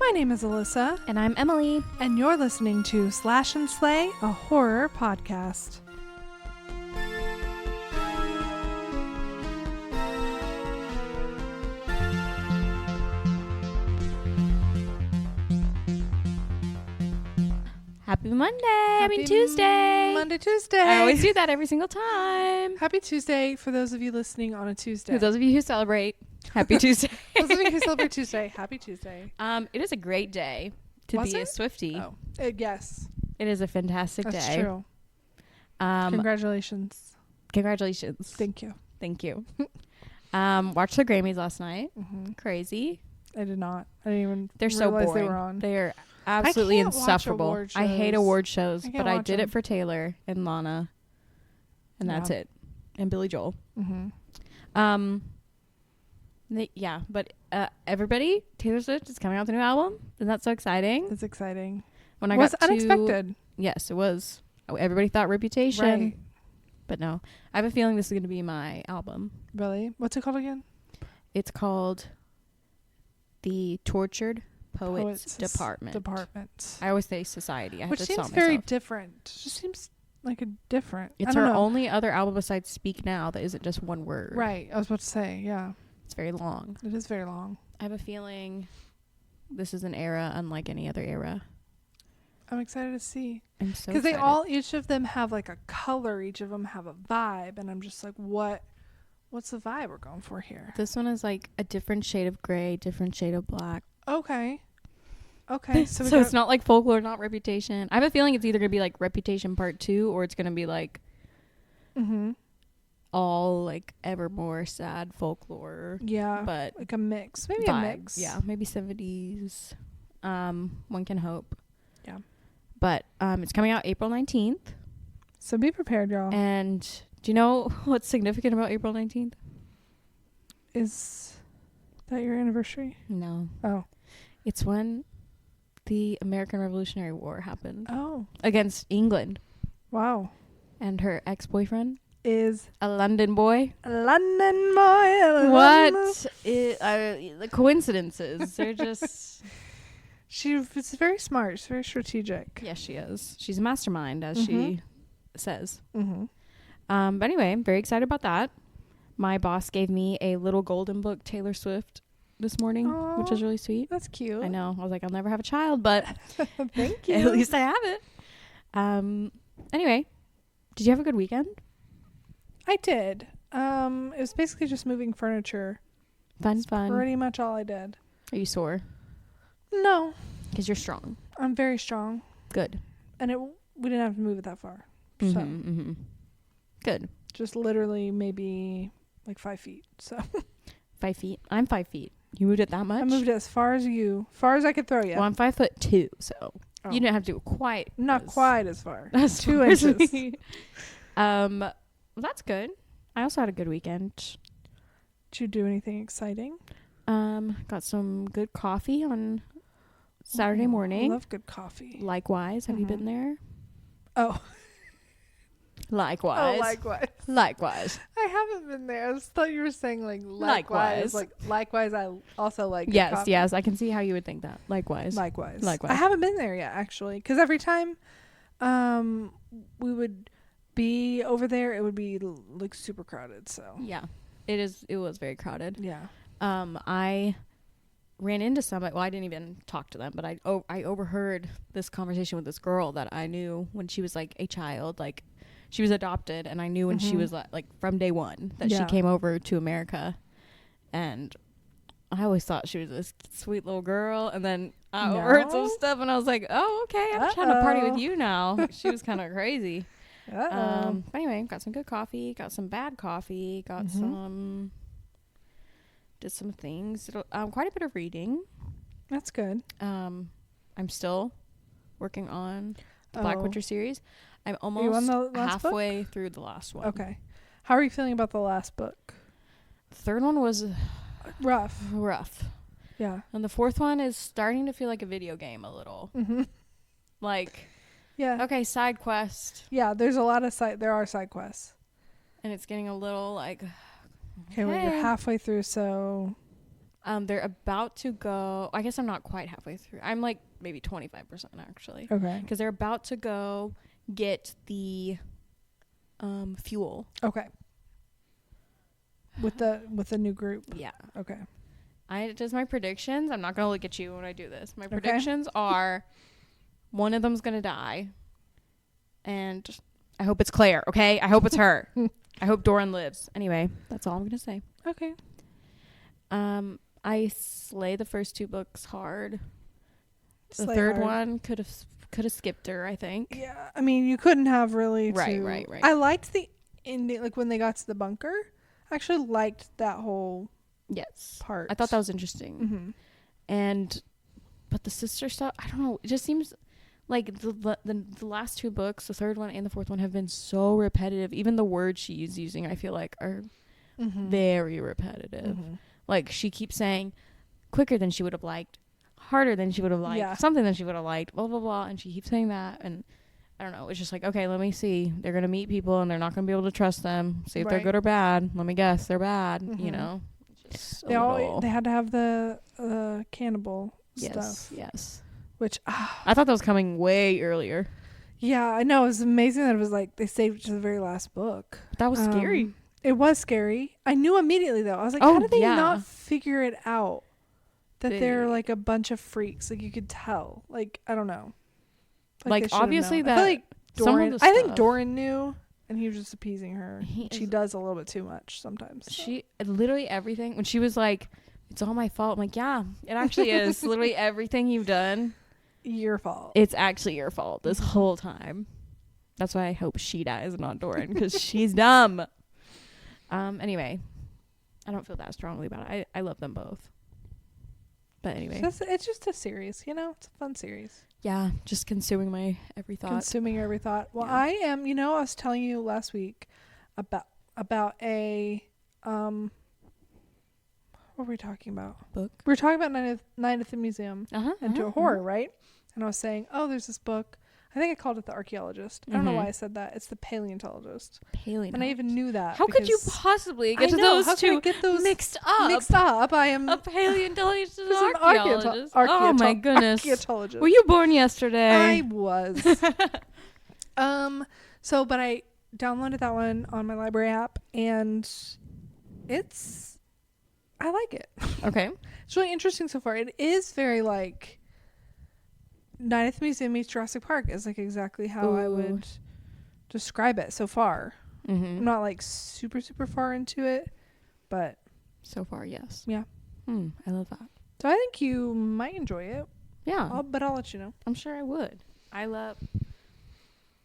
My name is Alyssa. And I'm Emily. And you're listening to Slash and Slay, a horror podcast. Happy Monday. Tuesday. Monday, Tuesday. I always do that every single time. Happy Tuesday for those of you listening on a Tuesday. For those of you who celebrate, happy Tuesday. Those of you who celebrate Tuesday, happy Tuesday. It is a great day to be a Swiftie. Oh, yes. It is a fantastic day. That's true. Congratulations. Congratulations. Thank you. Thank you. Watched the Grammys last night. Mm-hmm. Crazy. I did not. I didn't even They're so realize boring. they were on. They're absolutely insufferable. I hate award shows, but I did them. it for Taylor and Lana, and that's it, and Billy Joel. Mm-hmm. But everybody, Taylor Swift is coming out with a new album. Isn't that so exciting? It's exciting. When was unexpected. Yes, it was. Everybody thought Reputation, right. But no. I have a feeling this is going to be my album. Really? What's it called again? It's called The Tortured Poets Department. I always say Society. Which seems very different. It just seems like a different. It's her only other album besides Speak Now that isn't just one word. Right. I was about to say, yeah. It's very long. It is very long. I have a feeling this is an era unlike any other era. I'm excited to see. I'm so excited. Because each of them have like a color. Each of them have a vibe. And I'm just like, what's the vibe we're going for here? This one is like a different shade of gray, different shade of black. Okay. So, it's not like Folklore, not Reputation. I have a feeling it's either going to be like Reputation Part 2 or it's going to be like all like Evermore sad Folklore. Yeah. But like a mix. Maybe vibe. A mix. Yeah. Maybe 70s. One can hope. Yeah. But it's coming out April 19th. So be prepared, y'all. And do you know what's significant about April 19th? Is that your anniversary? No. Oh. It's when the American Revolutionary War happened. Oh. Against England. Wow. And her ex-boyfriend is a London boy. A London boy. The coincidences. They're just... She's very smart. She's very strategic. Yes, she is. She's a mastermind, as she says. Mm-hmm. But anyway, I'm very excited about that. My boss gave me a little golden book Taylor Swift this morning, which is really sweet. That's cute. I know. I was like, I'll never have a child, but thank you. At least I have it. Anyway, did you have a good weekend? I did. It was basically just moving furniture. Fun. Pretty much all I did. Are you sore? No. Because you're strong. I'm very strong. Good. And we didn't have to move it that far. So. Good. Just literally maybe like 5 feet. So 5 feet. I'm 5 feet. You moved it that much? I moved it as far as I could throw you. Well, I'm 5'2", so you didn't have to do it quite as far. That's 2 inches. Well, that's good. I also had a good weekend. Did you do anything exciting? Got some good coffee on Saturday morning. I love good coffee. Likewise. Have you been there? Oh. Likewise. Likewise. I haven't been there. I just thought you were saying like likewise. Likewise, I also like coffee. Yes. I can see how you would think that. Likewise. I haven't been there yet, actually. Because every time we would be over there, it would be like super crowded. So yeah, it was very crowded. Yeah. I ran into somebody. Well, I didn't even talk to them, but I overheard this conversation with this girl that I knew when she was like a child. Like she was adopted, and I knew when she was like from day one that she came over to America, and I always thought she was this sweet little girl. And then I overheard some stuff, and I was like, oh, okay, I'm trying to party with you now. She was kind of crazy. But anyway, got some good coffee, got some bad coffee, got some... Did some things. Quite a bit of reading. That's good. I'm still working on the Black Witcher series. I'm almost halfway through the last one. Okay. How are you feeling about the last book? The third one was rough. Yeah. And the fourth one is starting to feel like a video game a little. Like, yeah. Okay, side quest. Yeah, there are side quests. And it's getting a little like... Okay, well, you're halfway through, so They're about to go. I guess I'm not quite halfway through. I'm like maybe 25% actually. Okay. Because they're about to go get the fuel. Okay. With the new group. Yeah. Okay. Just my predictions. I'm not gonna look at you when I do this. My predictions are one of them's gonna die, and I hope it's Claire. Okay, I hope it's her. I hope Doran lives. Anyway, that's all I'm gonna say. Okay. I slay the first 2 books hard. The Slay third hard. one could have skipped her, I think. Yeah, I mean, you couldn't have really. Right. I liked the ending, like when they got to the bunker. I actually liked that whole Yes. part. I thought that was interesting. Mm-hmm. But the sister stuff, I don't know. It just seems like the last 2 books, the third one and the fourth one, have been so repetitive. Even the words she's using, I feel like, are very repetitive. Mm-hmm. Like, she keeps saying quicker than she would have liked, harder than she would have liked, something than she would have liked, blah, blah, blah. And she keeps saying that. And I don't know. It's just like, okay, let me see. They're going to meet people and they're not going to be able to trust them. See if they're good or bad. Let me guess. They're bad, you know? Just they had to have the cannibal stuff. Yes. Which I thought that was coming way earlier. Yeah, I know. It was amazing that it was like they saved it to the very last book. But that was scary. It was scary. I knew immediately though. I was like, how did they not figure it out that they're like a bunch of freaks? Like you could tell. Like I don't know. Like obviously that. I feel like Doran. I think Doran knew, and he was just appeasing her. She does a little bit too much sometimes. So. She literally everything when she was like, "It's all my fault." I'm like, "Yeah, it actually is. Literally everything you've done, your fault. It's actually your fault this whole time." That's why I hope she dies, not Doran, because she's dumb. Anyway, I don't feel that strongly about it. I love them both. But anyway. It's just a series, you know? It's a fun series. Yeah, just consuming my every thought. Consuming your every thought. Well, yeah. I am, I was telling you last week about a, what were we talking about? Book. We were talking about Night at the Museum and a horror, right? And I was saying, there's this book. I think I called it The Archaeologist. I don't know why I said that. It's The Paleontologist. And I even knew that. How could you possibly get those two mixed up? I am a paleontologist and an archaeologist. Oh my goodness. Archaeologist. Were you born yesterday? I was. But I downloaded that one on my library app and I like it. Okay. It's really interesting so far. It is very like Night at the Museum meets Jurassic Park is like exactly how I would describe it so far. I'm not like super, super far into it, but so far, yes. Yeah. I love that. So I think you might enjoy it. Yeah. But I'll let you know. I'm sure I would.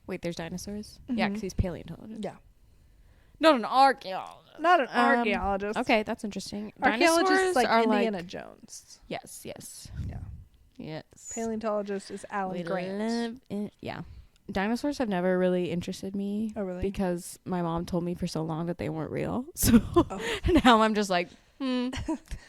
Wait, there's dinosaurs? Yeah, because he's paleontologist. Yeah. Not an archaeologist. Not an archaeologist. Okay, that's interesting. Archaeologist is like are Indiana Jones. Yes. Yeah. Yes. Paleontologist is Alan Grant. Yeah. Dinosaurs have never really interested me. Oh, really? Because my mom told me for so long that they weren't real. So now I'm just like, I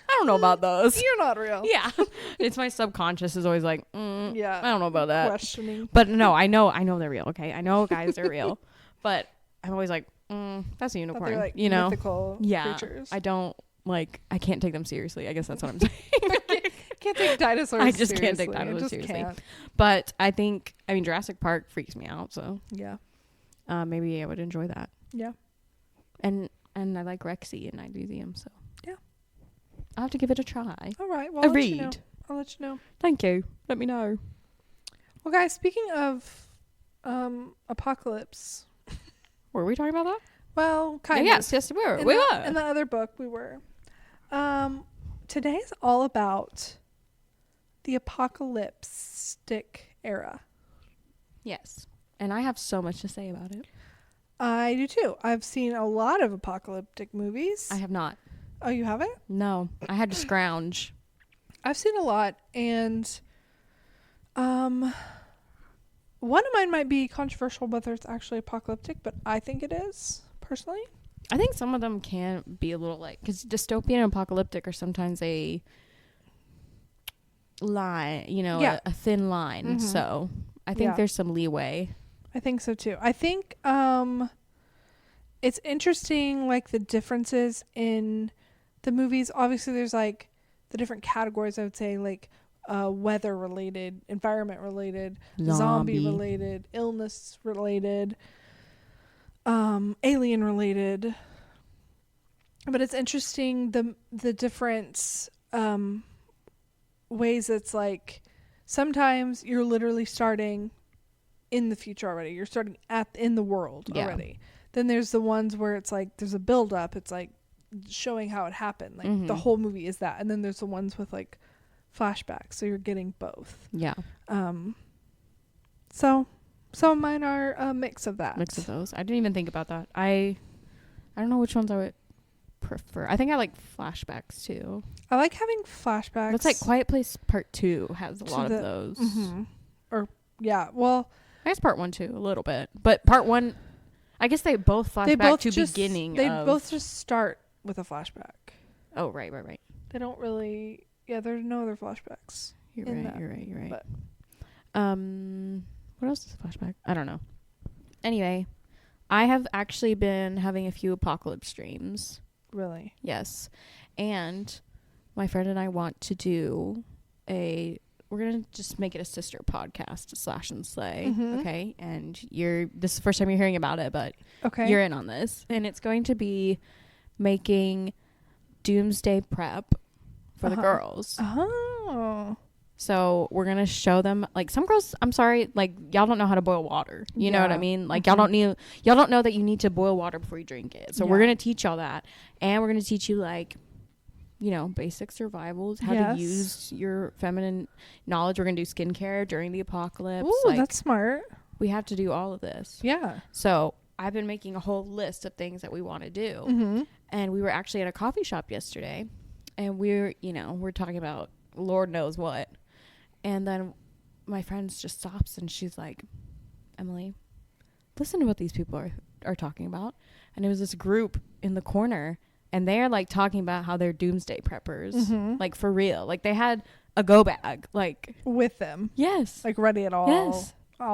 don't know about those. You're not real. Yeah. It's my subconscious is always like, yeah. I don't know about that. Questioning. But no, I know they're real. Okay. I know guys are real. But I'm always like, that's a unicorn. They're like mythical creatures. I can't take them seriously. I guess that's what I'm saying. Can't take dinosaurs I just seriously. can't take dinosaurs seriously. But I mean, Jurassic Park freaks me out. So yeah, maybe I would enjoy that. Yeah. And I like Rexy and Night Museum. So yeah, I'll have to give it a try. All right. Well, I'll let you know. Thank you. Let me know. Well, guys, speaking of apocalypse. Were we talking about that? Well, kind of. Yes, we were. We were. In the other book, we were. Today is all about the apocalyptic era. Yes. And I have so much to say about it. I do too. I've seen a lot of apocalyptic movies. I have not. Oh, you haven't? No. I had to scrounge. I've seen a lot, and one of mine might be controversial whether it's actually apocalyptic, but I think it is, personally. I think some of them can be a little like, because dystopian and apocalyptic are sometimes a line, a thin line. So I think there's some leeway. I think so too. I think it's interesting, like the differences in the movies. Obviously, there's like the different categories, I would say, like weather related, environment related, zombie related, illness related, alien related. But it's interesting the different ways it's like sometimes you're literally starting in the future already. You're starting in the world already. Then there's the ones where it's like there's a build up. It's like showing how it happened. Like the whole movie is that. And then there's the ones with like flashbacks. So you're getting both. Yeah. So some of mine are a mix of that. Mix of those. I didn't even think about that. I don't know which ones I would prefer. I think I like flashbacks too. I like having flashbacks. Looks like Quiet Place Part 2 has a lot of those. Or yeah, well, I guess Part 1 too, a little bit. But Part 1, I guess they both flashback to beginning. They both just start with a flashback. Oh, right. They don't really. Yeah, there's no other flashbacks. You're right. But, what else is a flashback? I don't know. Anyway, I have actually been having a few apocalypse dreams. Really? Yes. And my friend and I want to do we're going to just make it a sister podcast, Slash&Slay. Okay. And this is the first time you're hearing about it, but you're in on this. And it's going to be making doomsday prep for the girls. Oh. So we're going to show them, like, some girls, I'm sorry, like, y'all don't know how to boil water. You know what I mean? Like, y'all don't know that you need to boil water before you drink it. So we're going to teach y'all that. And we're going to teach you, like, you know, basic survivals, how to use your feminine knowledge. We're going to do skincare during the apocalypse. Ooh, like, that's smart. We have to do all of this. Yeah. So I've been making a whole list of things that we want to do. And we were actually at a coffee shop yesterday. And we're talking about Lord knows what. And then my friend just stops and she's like, Emily, listen to what these people are talking about. And it was this group in the corner and they're like talking about how they're doomsday preppers, like for real. Like they had a go bag, like with them. Yes. Like ready at all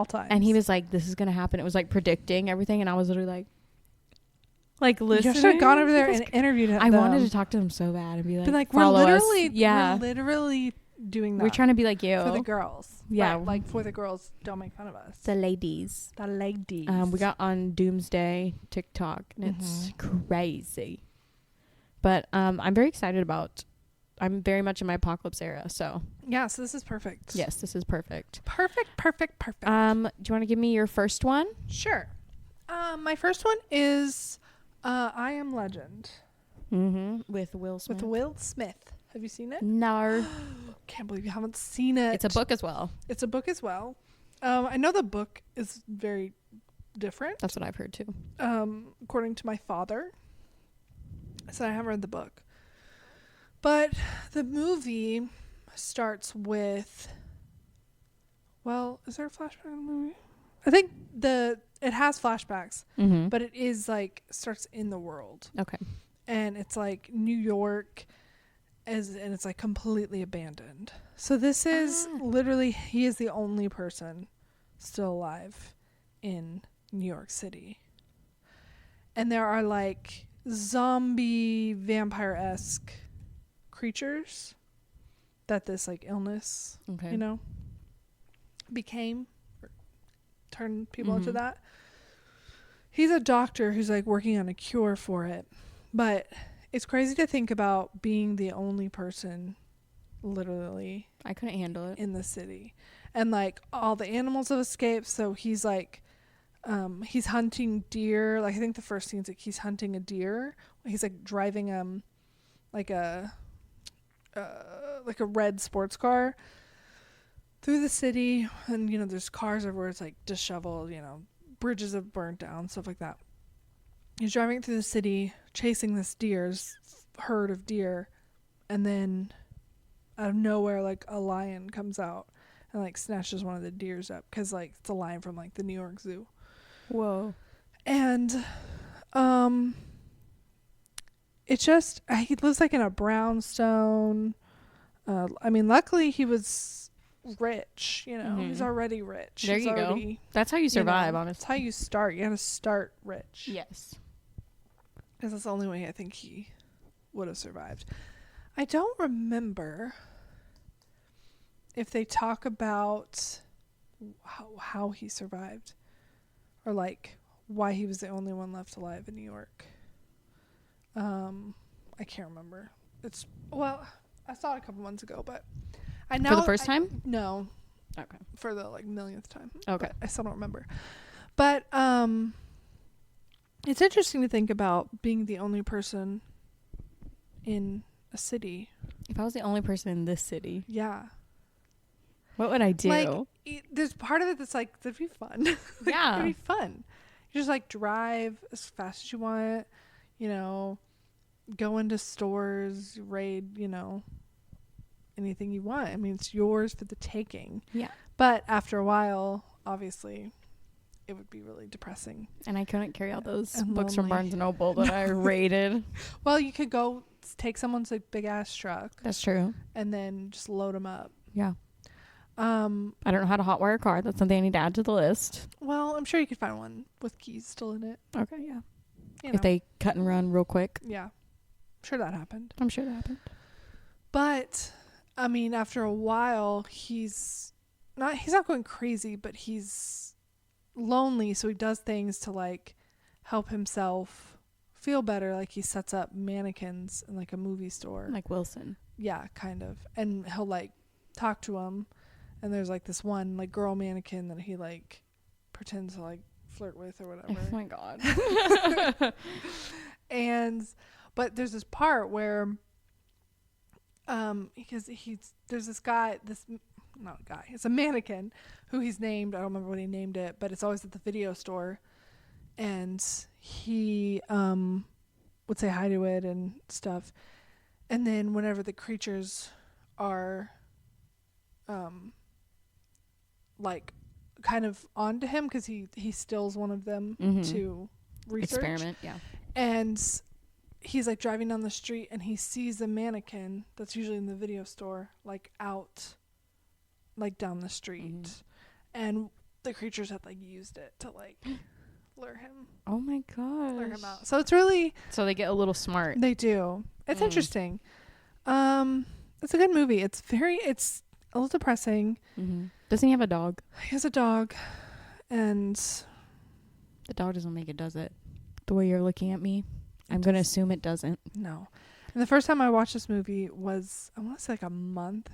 times. And he was like, this is going to happen. It was like predicting everything. And I was literally like listening. You should have gone over there and interviewed them. I wanted to talk to them so bad and be like we're literally doing that. We're trying to be like you. For the girls. Yeah. Right, like for the girls, don't make fun of us. The ladies. We got on Doomsday TikTok and it's crazy. But I'm very excited I'm very much in my apocalypse era, so. Yeah, so this is perfect. Yes, this is perfect. Perfect. Do you want to give me your first one? Sure. My first one is I Am Legend. With Will Smith. Have you seen it? No. Can't believe you haven't seen it. It's a book as well. I know the book is very different. That's what I've heard too. According to my father. So I haven't read the book. But the movie starts with... Well, is there a flashback in the movie? I think it has flashbacks. But it is like... starts in the world. Okay. And it's like New York... and it's like completely abandoned. So this is literally, he is the only person still alive in New York City. And there are like zombie vampire-esque creatures that this like illness, became, or turned people into that. He's a doctor who's like working on a cure for it. But it's crazy to think about being the only person literally I couldn't handle it in the city. And like all the animals have escaped, so he's like he's hunting deer. Like I think the first scene's like he's hunting a deer. He's like driving like a red sports car through the city, and there's cars everywhere. It's like disheveled, bridges have burnt down, stuff like that. He's driving through the city, chasing this herd of deer, and then out of nowhere, like a lion comes out and like snatches one of the deers up because like it's a lion from like the New York Zoo. Whoa! And it's just he lives like in a brownstone. Luckily he was rich. He's already rich. There you go. That's how you survive. Honestly, that's how you start. You got to start rich. Yes. Because that's the only way I think he would have survived. I don't remember if they talk about how he survived or like why he was the only one left alive in New York. I can't remember. I saw it a couple months ago, but I know For the first time? No. Okay. For the like millionth time. Okay. But I still don't remember. But it's interesting to think about being the only person in a city. If I was the only person in this city, Yeah. what would I do? Like, there's part of it that's like, that'd be fun. Yeah. It'd be fun. You just like drive as fast as you want, you know, go into stores, raid, you know, anything you want. I mean, it's yours for the taking. Yeah. But after a while, obviously, it would be really depressing. And I couldn't carry all those And books from lonely. Barnes & Noble that I raided. Well, you could go take someone's like big ass truck That's true. and then just load them up. Yeah. I don't know how to hotwire a car. That's something I need to add to the list. Well, I'm sure you could find one with keys still in it. Okay, yeah. You know. If they cut and run real quick. Yeah. I'm sure that happened. I'm sure that happened. But I mean, after a while, he's not going crazy, but he's lonely, so he does things to like help himself feel better. Like he sets up mannequins in like a movie store. Like Wilson. Yeah, kind of. And he'll like talk to him, and there's like this one like girl mannequin that he like pretends to like flirt with or whatever. Oh my god. But there's this part where because there's this guy, not a guy, it's a mannequin who he's named, I don't remember what he named it, but it's always at the video store, and he would say hi to it and stuff. And then whenever the creatures are like kind of onto him, because he steals one of them to research. Experiment, yeah. And he's like driving down the street and he sees a mannequin that's usually in the video store like out like down the street, and the creatures had like used it to like lure him. Oh my gosh. Lure him out. So it's really, so they get a little smart. they do. It's interesting. It's a good movie. It's a little depressing. Doesn't he have a dog? He has a dog, and The dog doesn't make it, does it? The way you're looking at me, I'm going to assume it doesn't. no. And the first time I watched this movie was, I want to say like a month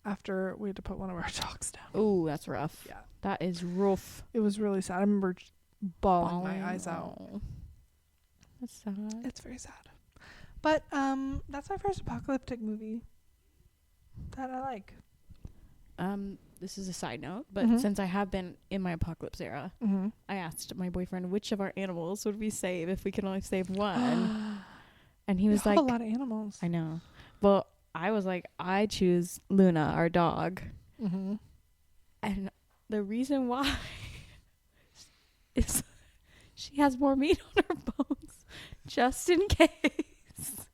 after we had to put one of our dogs down. Ooh, that's rough. Yeah. That is rough. It was really sad. I remember just bawling my eyes out. That's sad. It's very sad. But that's my first apocalyptic movie that I like. This is a side note, but since I have been in my apocalypse era, I asked my boyfriend which of our animals would we save if we could only save one. And he was like, a lot of animals. I know. Well, I was like, I choose Luna, our dog. And the reason why is she has more meat on her bones, just in case.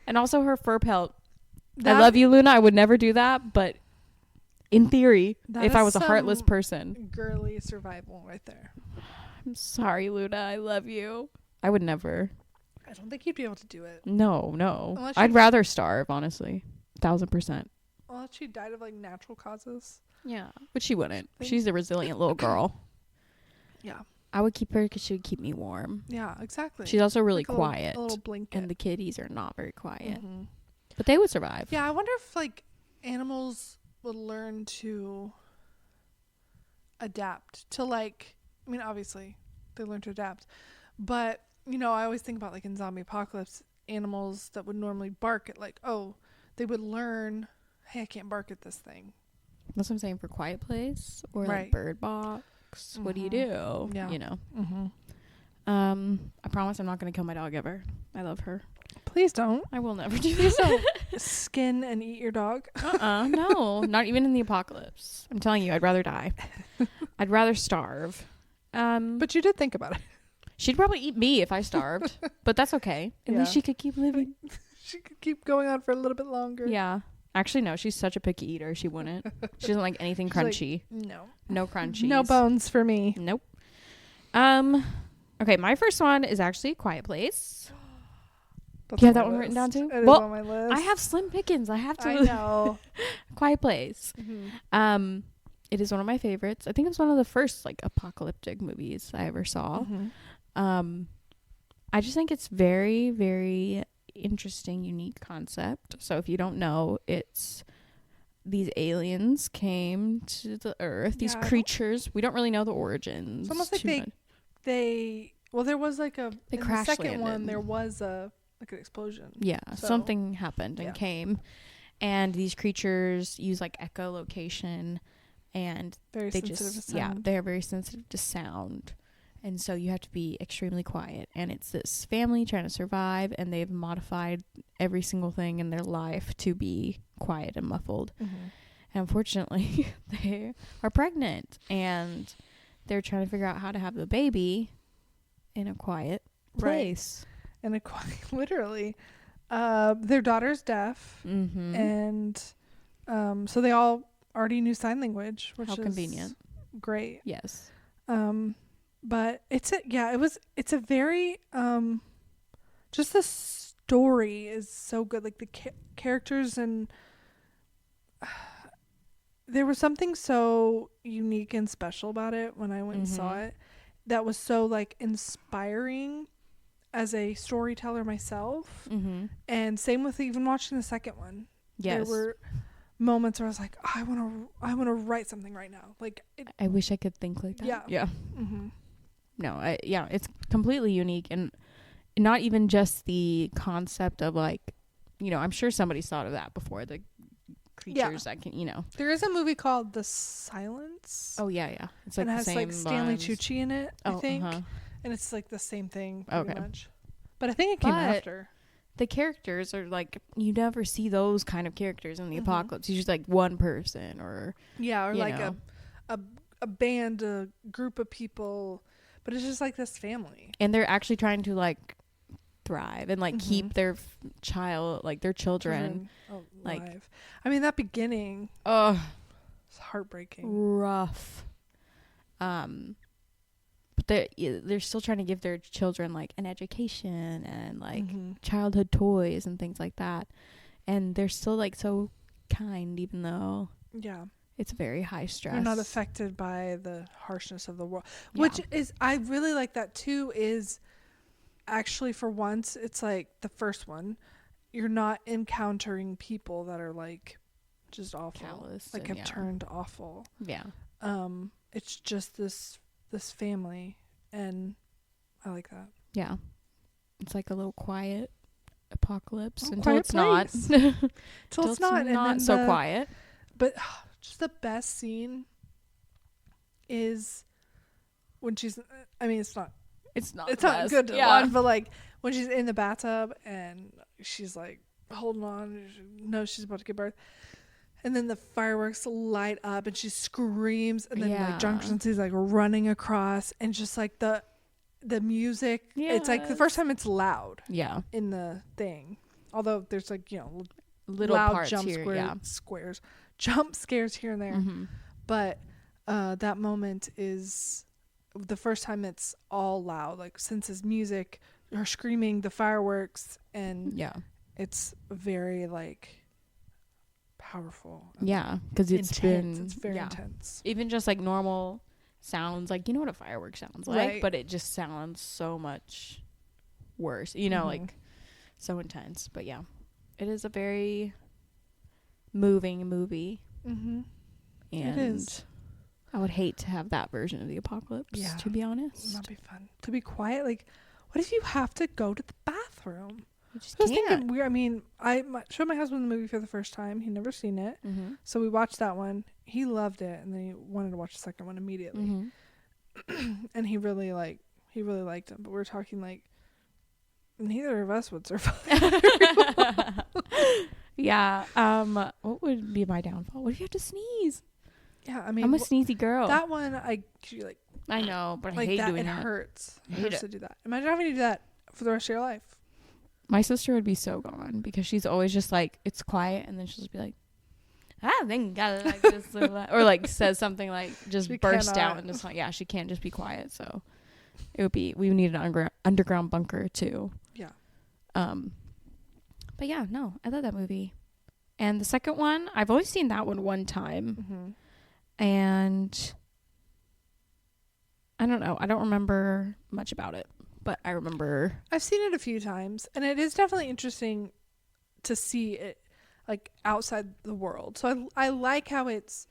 And also her fur pelt. I love you, Luna. I would never do that, but in theory, if I was a heartless person. Girly survival right there. I'm sorry, Luna. I love you. I would never. I don't think you'd be able to do it. No. I'd rather starve, honestly. 1,000%. Unless she died of like natural causes. Yeah. But she wouldn't. She's a resilient little girl. Yeah. I would keep her because she would keep me warm. Yeah, exactly. She's also really like quiet. A little blanket. And the kitties are not very quiet. But they would survive. Yeah, I wonder if like animals would learn to adapt to like, I mean, obviously they learn to adapt, but you know, I always think about like in zombie apocalypse, animals that would normally bark at like, oh, they would learn, hey, I can't bark at this thing. That's what I'm saying for Quiet Place or like Right. Bird Box. What do you do? Yeah. You know. I promise I'm not going to kill my dog ever. I love her. Please don't. I will never do Please that. don't skin and eat your dog. No, not even in the apocalypse. I'm telling you, I'd rather die. I'd rather starve. But you did think about it. She'd probably eat me if I starved, but that's okay. At least she could keep living. She could keep going on for a little bit longer. Yeah. Actually, no, she's such a picky eater. She wouldn't. She doesn't like anything She's crunchy. Like, no. No crunchies. No bones for me. Nope. Okay, my first one is actually A Quiet Place. That's Do you have on that my one written down list. too? It is Well, on my list. I have Slim Pickens. I have to. I know. Quiet Place. Mm-hmm. It is one of my favorites. I think it was one of the first like apocalyptic movies I ever saw. Mm-hmm. I just think it's very, very interesting, unique concept. So if you don't know, it's these aliens came to the earth, these creatures. We don't really know the origins. It's almost like there was like in the second landed. one there was an explosion. Yeah, so something happened and came, and these creatures use like echolocation, and very sensitive to sound. they're very sensitive to sound, and so you have to be extremely quiet. And it's this family trying to survive, and they've modified every single thing in their life to be quiet and muffled. Mm-hmm. And unfortunately, they are pregnant, and they're trying to figure out how to have the baby in a quiet place. Right. In a literally, their daughter's deaf, and so they all already knew sign language, which is convenient. Great. Yes. But it's a very just the story is so good, like the characters, and there was something so unique and special about it when I went and saw it that was so like inspiring as a storyteller myself. And same with even watching the second one. Yes. There were moments where I was like, I want to write something right now. Like I wish I could think like that. Yeah. No, it's completely unique, and not even just the concept of like, I'm sure somebody's thought of that before, the creatures that can, There is a movie called The Silence. Oh yeah. It's like and it the has same like Stanley vibes. Tucci in it, I think. And it's like the same thing pretty much. But I think it came after. The characters are like, you never see those kind of characters in the apocalypse. Usually like one person or like a band, a group of people, but it's just like this family. And they're actually trying to like thrive and like keep their their children alive. I mean, that beginning, it's heartbreaking. Rough. But they're still trying to give their children like an education and like childhood toys and things like that, and they're still like so kind, even though it's very high stress. They're not affected by the harshness of the world, which is, I really like that too. Is actually, for once, it's like the first one, you're not encountering people that are like just awful, callous, like have turned awful. It's just this family, and I like that. Yeah, it's like a little quiet apocalypse until quiet it's not. Until it's not, and then so quiet. But just the best scene is when she's. I mean, it's not good to watch, but like when she's in the bathtub and she's like holding on, she knows she's about to give birth. And then the fireworks light up and she screams, and then like John Krasinski's like running across, and just like the music. It's like the first time it's loud. In the thing. Although there's like, little loud parts jump here, jump scares here and there. But that moment is the first time it's all loud, like Sense's music, her screaming, the fireworks, and it's very like powerful. Because it's very intense. Even just like normal sounds, like what a firework sounds like, but it just sounds so much worse, like so intense. But it is a very moving movie. And it is. I would hate to have that version of the apocalypse, to be honest. That'd be fun to be quiet. Like, what if you have to go to the bathroom? You just I was thinking weird. I mean, I showed my husband the movie for the first time. He'd never seen it. So we watched that one. He loved it, and then he wanted to watch the second one immediately. And he really liked it. But we're talking like neither of us would survive. What would be my downfall? What if you have to sneeze? Yeah, I mean, I'm a sneezy girl. That one, I know, but like I hate that, doing it that. Hurts. It hurts to do that. Imagine having to do that for the rest of your life. My sister would be so gone because she's always just like, it's quiet, and then she'll just be like, I think God like this, or like says something like just burst out into song. She can't just be quiet. So we would need an underground bunker too. But yeah, no, I love that movie. And the second one, I've only seen that one time. And I don't know. I don't remember much about it, but I remember I've seen it a few times, and it is definitely interesting to see it like outside the world. So I like how it's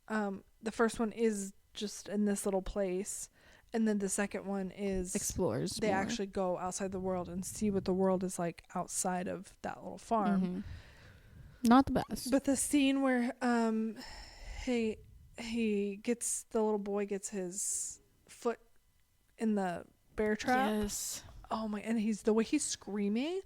the first one is just in this little place, and then the second one is explores. They more. actually go outside the world and see what the world is like outside of that little farm. Not the best. But the scene where he gets, the little boy gets his foot in the bear trap. Yes. Oh my, and the way he's screaming,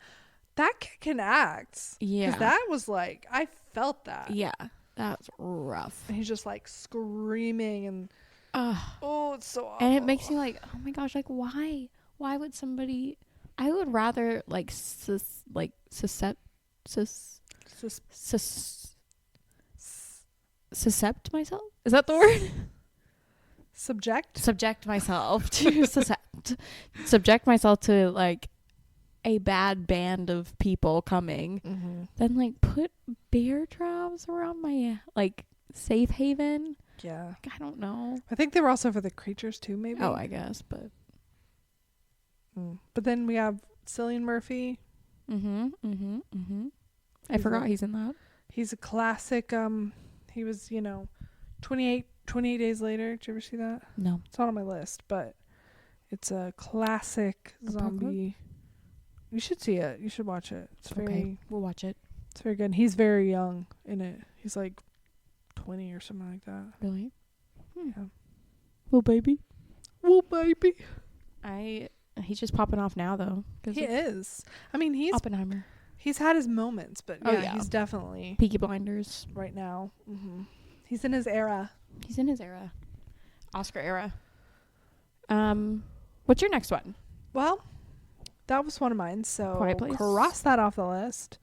that kid can act. Yeah. Because that was like, I felt that. Yeah. That's rough. And he's just like screaming and oh, it's so awful. And it makes me like, oh my gosh, like why would somebody, I would rather like suscept myself, is that the word? Subject myself to subject myself to like a bad band of people coming, then like put bear traps around my like safe haven. Yeah, like, I don't know. I think they were also for the creatures too, maybe. Oh, I guess, but but then we have Cillian Murphy. I forgot he's in that. He's a classic. He was 28 Days Later. Did you ever see that? No, it's not on my list, but it's a classic zombie. You should see it. You should watch it. It's okay. We'll watch it. It's very good. He's very young in it. He's like 20 or something like that. Really? Yeah. Little baby. He's just popping off now though. He is. I mean, he's Oppenheimer. He's had his moments, but yeah, he's definitely Peaky Blinders right now. He's in his era. Oscar era. What's your next one? Well, that was one of mine, so Quiet Place. Cross that off the list.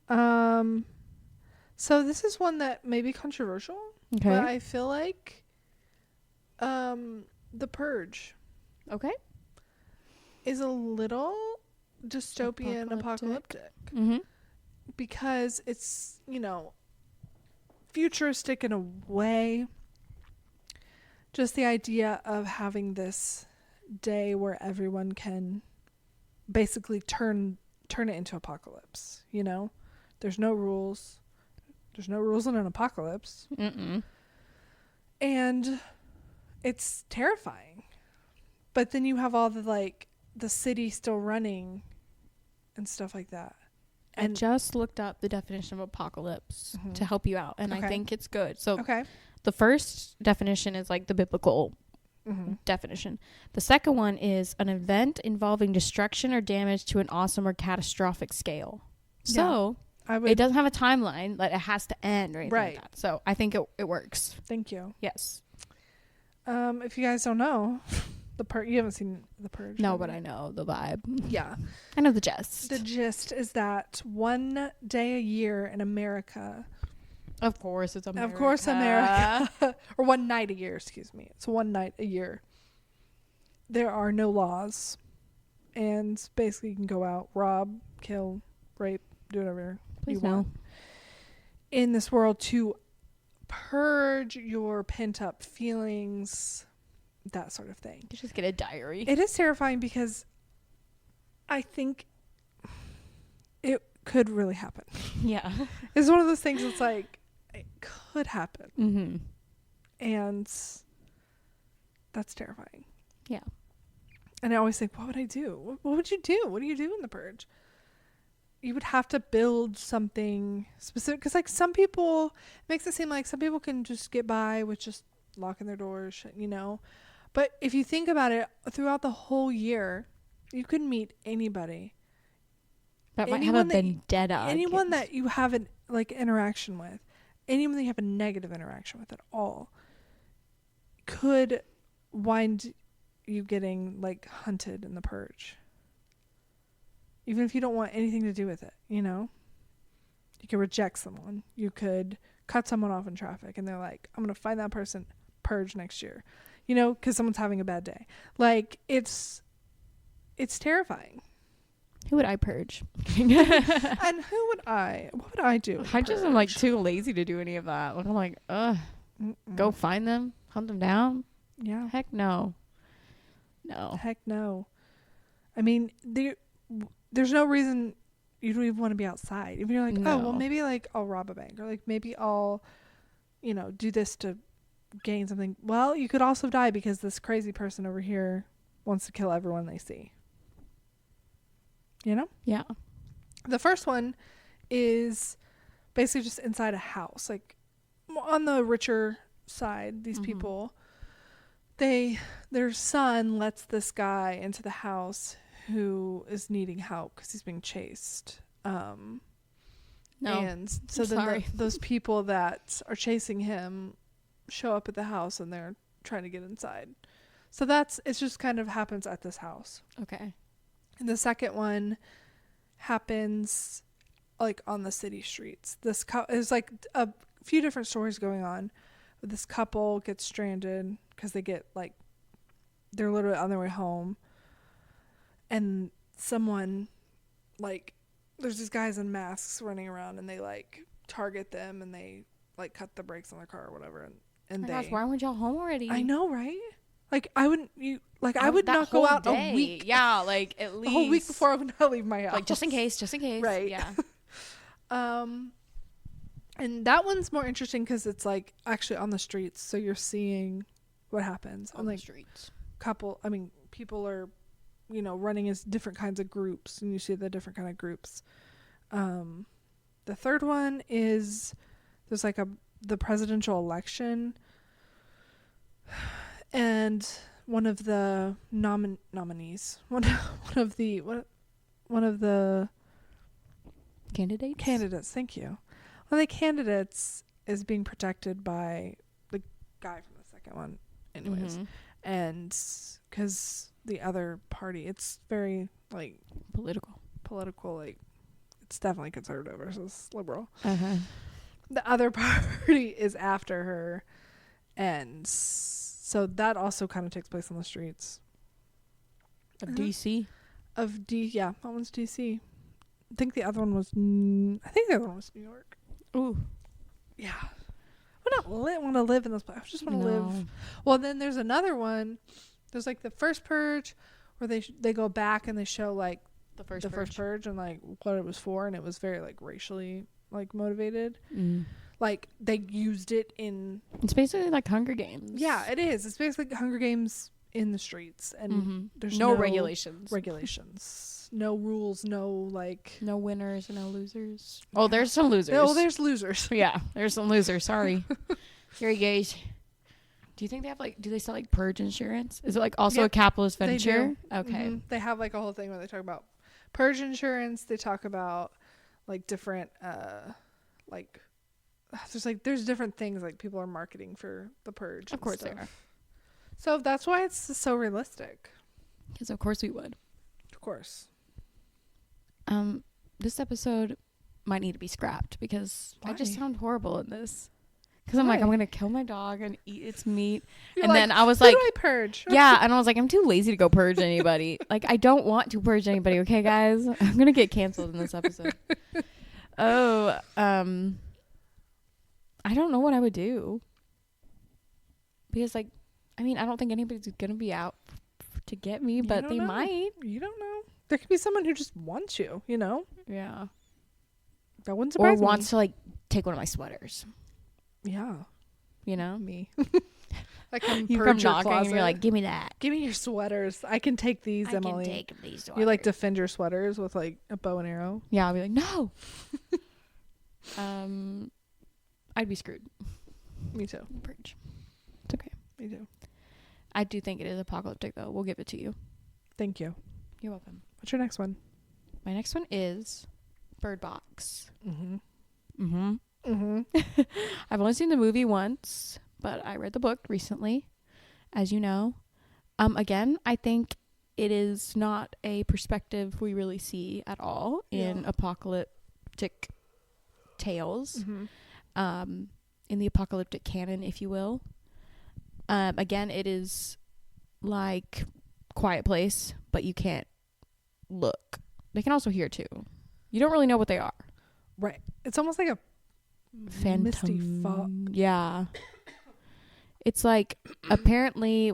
So this is one that may be controversial, but I feel like The Purge is a little dystopian apocalyptic. Because it's futuristic in a way. Just the idea of having this day where everyone can basically turn it into apocalypse. There's no rules in an apocalypse. And it's terrifying, but then you have all the city still running and stuff like that. And I just looked up the definition of apocalypse to help you out, and I think it's good. So the first definition is like the biblical definition. The second one is an event involving destruction or damage to an awesome or catastrophic scale. So it doesn't have a timeline, like it has to end or anything like that. So I think it works. Thank you. Yes. If you guys don't know, you haven't seen The Purge. No, but I know the vibe. Yeah. I know the gist. The gist is that one day a year in America. Of course, it's America. Of course, America. Or one night a year, excuse me. It's one night a year. There are no laws. And basically you can go out, rob, kill, rape, do whatever you want. In this world to purge your pent-up feelings, that sort of thing. You just get a diary. It is terrifying because I think it could really happen. Yeah. It's one of those things that's like, it could happen. And that's terrifying. Yeah. And I always think, what would I do? What would you do? What do you do in The Purge? You would have to build something specific. Because some people, it makes it seem like some people can just get by with just locking their doors, But if you think about it, throughout the whole year, you could meet anybody. That might have a vendetta. Anyone that you have an interaction with, anyone that you have a negative interaction with at all, could wind you getting hunted in The Purge. Even if you don't want anything to do with it, you could reject someone. You could cut someone off in traffic and they're like, I'm going to find that person, purge next year. Because someone's having a bad day. It's terrifying. Who would I purge? And what would I do? I just am like too lazy to do any of that. Like, I'm like, go find them, hunt them down. Yeah. Heck no. No. Heck no. I mean, there's no reason you don't even want to be outside. If you're like, oh, well, maybe like I'll rob a bank, or like maybe I'll, do this to gain something. Well, you could also die because this crazy person over here wants to kill everyone they see. Yeah. The first one is basically just inside a house. Like on the richer side, these people, their son lets this guy into the house who is needing help because he's being chased. And so then those people that are chasing him show up at the house and they're trying to get inside. So it just kind of happens at this house. Okay. And the second one happens like on the city streets. There's like a few different stories going on. This couple gets stranded because they're literally on their way home. And someone, like, there's these guys in masks running around and they like target them and they like cut the brakes on their car or whatever. And gosh, why weren't y'all home already? I know, right? Like I would not go out a week. Yeah, like at least a whole week before I would not leave my house. Like just in case. Right. Yeah. And that one's more interesting because it's like actually on the streets, so you're seeing what happens on the streets. People are, running as different kinds of groups, and you see the different kind of groups. The third one is there's like the presidential election. And one of the nominees, one of the candidates, thank you. One of the candidates is being protected by the guy from the second one, anyways. And because the other party, it's very like political, like it's definitely conservative versus liberal. The other party is after her, and so that also kind of takes place on the streets of DC. Yeah, that one's DC. I think the other one was New York. Ooh, yeah. I don't want to live in this place. I just want to live. Well, then there's another one. There's like the first purge, where they go back and they show like the first purge and like what it was for, and it was very like racially like motivated. Like they used it in. It's basically like Hunger Games. Yeah, it is. It's basically Hunger Games in the streets, and there's no regulations. No rules. No like. No winners. No losers. Oh, there's some losers. Oh, there's losers. Yeah, there's some losers. Sorry. Here you guys. Do you think they have do they sell like purge insurance? Is it like also a capitalist venture? Okay. They have like a whole thing where they talk about purge insurance. They talk about like different there's different things like people are marketing for the purge. Of course they are. So that's why it's so realistic. Because of course we would. Of course. This episode might need to be scrapped because I just sound horrible in this. Because I'm like, I'm going to kill my dog and eat its meat. You're and then I was like, who do I purge? Yeah. And I was like, I'm too lazy to go purge anybody. Like, I don't want to purge anybody. Okay, guys? I'm going to get canceled in this episode. I don't know what I would do. Because, I don't think anybody's going to be out to get me, but they might. You don't know. There could be someone who just wants you, Yeah. That wouldn't surprise me. Or wants to, take one of my sweaters. Yeah. Me. You come knocking and you're like, give me that. Give me your sweaters. I can take these, Emily. I can take these sweaters. You defend your sweaters with a bow and arrow? Yeah, I'll be like, no. I'd be screwed. Me too. Purge. It's okay. Me too. I do think it is apocalyptic though. We'll give it to you. Thank you. You're welcome. What's your next one? My next one is Bird Box. I've I've only seen the movie once, but I read the book recently, as you know. Again, I think it is not a perspective we really see at all in apocalyptic tales. In the apocalyptic canon, if you will. Again, it is like Quiet Place, but you can't look they can also hear too. You don't really know what they are. Right. It's almost like a Phantom. misty fog. Yeah. It's like apparently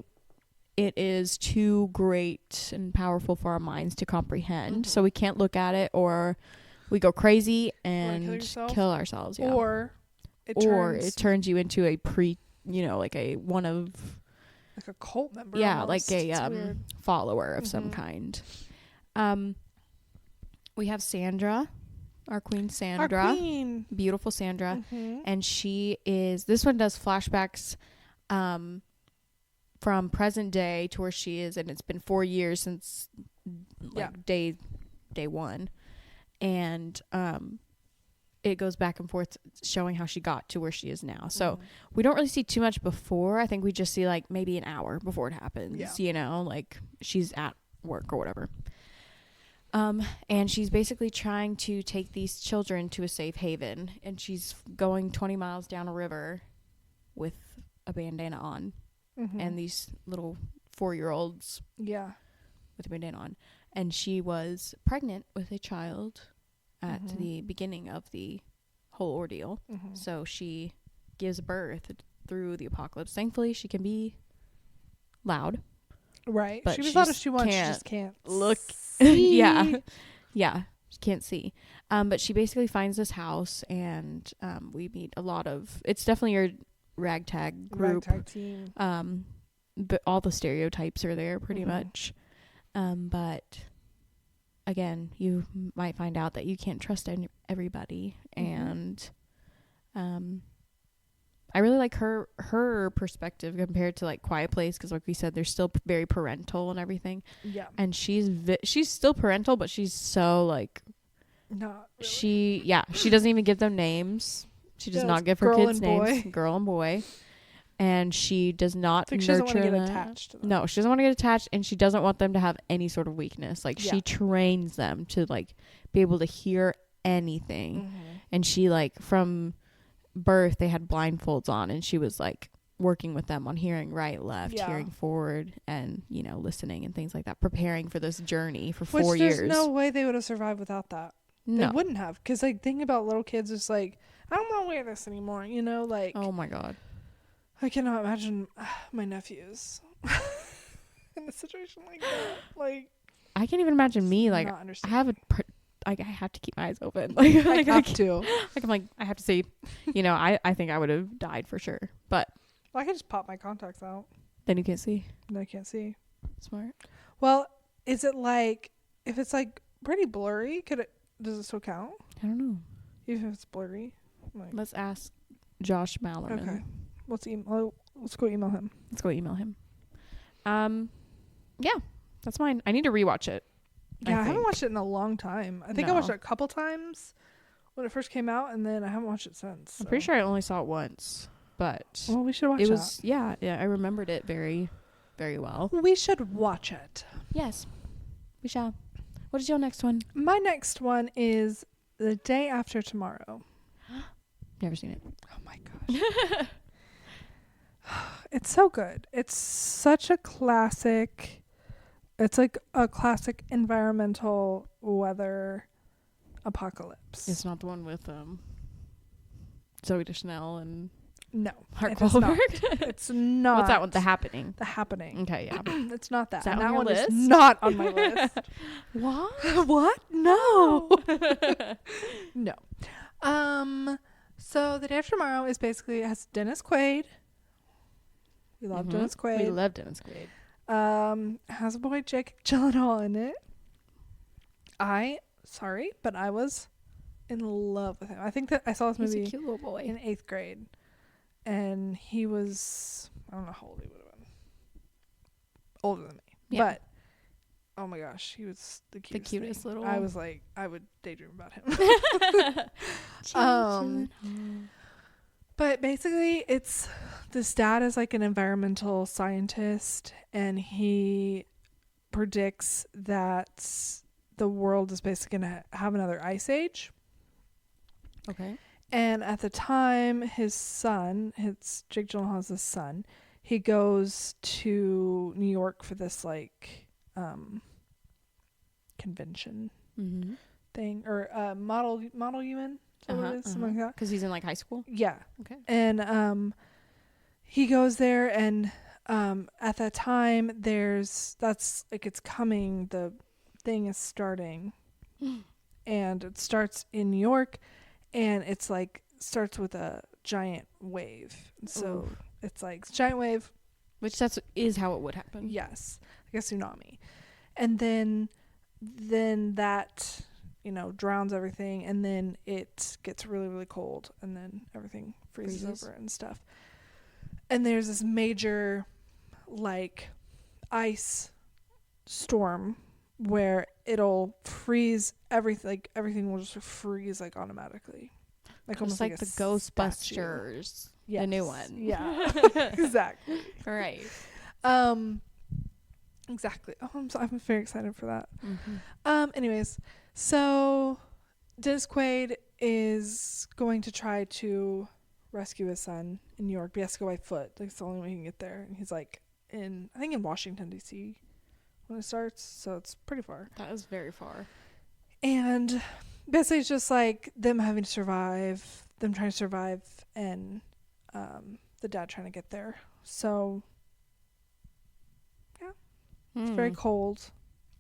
it is too great and powerful for our minds to comprehend. Mm-hmm. So we can't look at it, or we go crazy and kill ourselves. Yeah. Or it turns you into a like a cult member. Yeah, almost. like a follower of some kind. We have Sandra, our queen Sandra. Our queen. Beautiful Sandra. Mm-hmm. And this one does flashbacks from present day to where she is, and it's been 4 years since day one. And it goes back and forth showing how she got to where she is now. So we don't really see too much before. I think we just see like maybe an hour before it happens, like she's at work or whatever. And she's basically trying to take these children to a safe haven, and she's going 20 miles down a river with a bandana on, and these little 4-year-olds with a bandana on. And she was pregnant with a child at the beginning of the whole ordeal. So she gives birth through the apocalypse. Thankfully, she can be loud. Right. But she was loud as she wants. She just can't look. See. Yeah. She can't see. But she basically finds this house, and we meet a lot of. It's definitely your ragtag group. Ragtag team. But all the stereotypes are there pretty much. But again, you might find out that you can't trust everybody, and I really like her perspective compared to like Quiet Place, because like we said, they're still very parental and everything. Yeah. And she's still parental, but she's so like not really. She doesn't even give them names. She does not give her kids names. Girl and boy. And she does not nurture them. She doesn't want to get attached to them. No, she doesn't want to get attached, and she doesn't want them to have any sort of weakness. Like she trains them to like be able to hear anything. And she like from birth they had blindfolds on, and she was like working with them on hearing right, left, hearing forward, and listening and things like that, preparing for this journey for 4 years. There's no way they would have survived without that. No. They wouldn't have, because like thinking about little kids, it's like, I don't want to wear this anymore, like, oh my god, I cannot imagine my nephews in a situation like that. Like, I can't even imagine me. Like, I have I have to keep my eyes open. Like I have to. Like, I'm like, I have to see. I think I would have died for sure. But I could just pop my contacts out. Then you can't see. Then I can't see. Smart. Well, is it like, if it's like pretty blurry, does it still count? I don't know. Even if it's blurry. Like, let's ask Josh Mallerman. Okay. Let's go email him. Yeah, that's mine. I need to rewatch it. Yeah, I haven't watched it in a long time. I think I watched it a couple times when it first came out, and then I haven't watched it since. So. I'm pretty sure I only saw it once, but we should watch it. Yeah, I remembered it very, very well. We should watch it. Yes, we shall. What is your next one? My next one is The Day After Tomorrow. Never seen it. Oh my gosh. It's so good. It's such a classic. It's like a classic environmental weather apocalypse. It's not the one with Zoe Deschanel and no, Mark Wahlberg. It's not. What's that one? The Happening. The Happening. Okay, yeah. It's not that. Is that and on that your one list? Is not on my list. What? What? No. No. So The Day After Tomorrow is basically, it has Dennis Quaid. We love Dennis Quaid. We love Dennis Quaid. Has a boy Jake Gyllenhaal in it. But I was in love with him. I think that I saw this movie. He's a cute little boy in 8th grade, and he was, I don't know how old he would have been. Older than me, but oh my gosh, he was the cutest little. I was like, I would daydream about him. But basically, this dad is like an environmental scientist, and he predicts that the world is basically going to have another ice age. Okay. And at the time, his son, Jake Gyllenhaal's son, he goes to New York for this like convention thing, or model human. Something like that. Because he's in like high school. Yeah. Okay. And he goes there, and at that time that's like it's coming. The thing is starting, and it starts in New York, and it's like starts with a giant wave. So it's like giant wave, which is how it would happen. Yes, like a tsunami, and then that drowns everything, and then it gets really, really cold, and then everything freezes over and stuff. And there's this major like ice storm where it'll freeze everything. Like everything will just freeze like automatically, like almost like the Ghostbusters, the new one. Yeah, exactly. Right. Exactly. Oh, I'm very excited for that. Anyways, so Dennis Quaid is going to try to rescue his son in New York, but he has to go by foot. Like, it's the only way he can get there. And he's like in Washington, D.C. when it starts, so it's pretty far. That is very far. And basically it's just like them having to survive, them trying to survive, and the dad trying to get there. So yeah, it's very cold.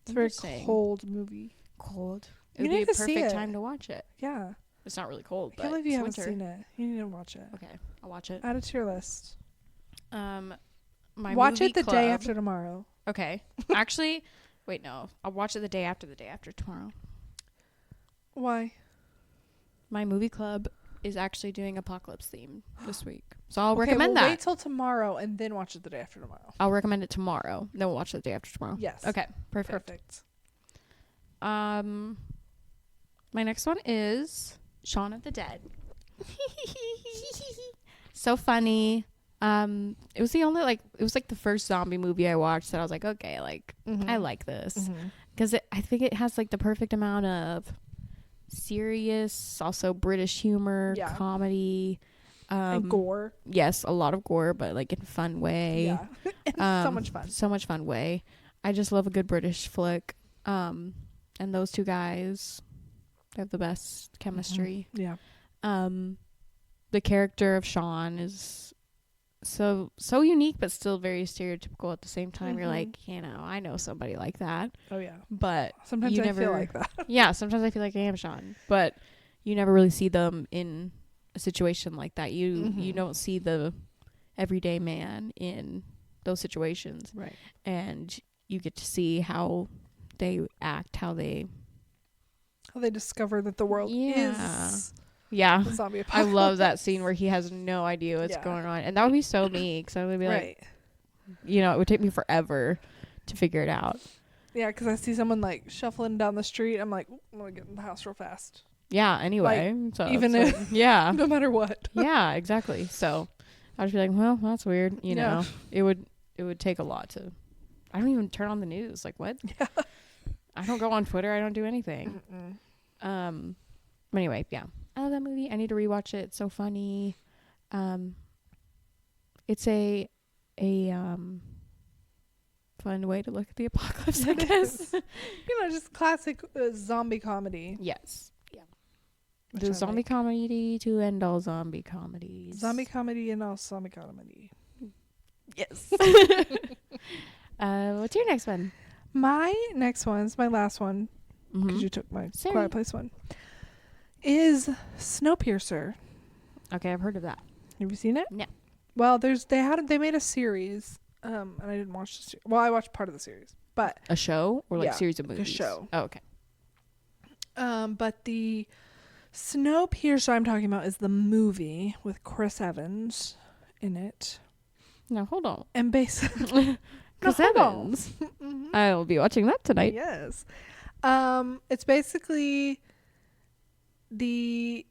It's a very cold movie. Cold. It would be a perfect time to watch it. Yeah. It's not really cold, but I can't believe you haven't winter. seen it. You need to watch it. Okay, I'll watch it. Add it to your list. Watch it the day after tomorrow. Okay. Actually, wait, no. I'll watch it the day after tomorrow. Why? My movie club is actually doing apocalypse theme this week. So I'll recommend that. Wait till tomorrow and then watch it the day after tomorrow. I'll recommend it tomorrow. Then we'll watch it the day after tomorrow. Yes. Okay. Perfect. My next one is Shaun of the Dead. So funny. It was the first zombie movie I watched that I was like, okay, like I like this because I think it has like the perfect amount of serious, also British humor, comedy, and gore. Yes, a lot of gore, but like in a fun way. Yeah, so much fun way. I just love a good British flick. And those two guys, they have the best chemistry. Yeah. The character of Shaun is so unique, but still very stereotypical at the same time. You're like, I know somebody like that. Oh yeah. But sometimes I feel like that. Yeah, sometimes I feel like I am Shaun, but you never really see them in a situation like that. You don't see the everyday man in those situations, right? And you get to see how they act, how they discover that the world is. Yeah, zombie I love that scene where he has no idea what's going on, and that would be so me because I would be like, it would take me forever to figure it out. Yeah, because I see someone like shuffling down the street, I'm like, I'm gonna get in the house real fast. Yeah. Anyway, like, so even if no matter what. Yeah, exactly. So I'd be like, well, that's weird. You know, it would take a lot to. I don't even turn on the news. Like what? Yeah. I don't go on Twitter. I don't do anything. But anyway, yeah. I love that movie. I need to rewatch it. It's so funny. It's a fun way to look at the apocalypse, I guess. Just classic zombie comedy. Yes. Yeah. The zombie comedy to end all zombie comedies. Zombie comedy and all zombie comedy. Yes. What's your next one? My next one's my last one because you took my Quiet Place one. Is Snowpiercer. Okay, I've heard of that. Have you seen it? No. Well, they made a series, and I didn't watch the series. Well, I watched part of the series, but a show or like series of movies. A show. Oh, okay. But the Snowpiercer I'm talking about is the movie with Chris Evans in it. Now hold on. And basically, Chris Evans. I'll be watching that tonight. Yes. It's basically there's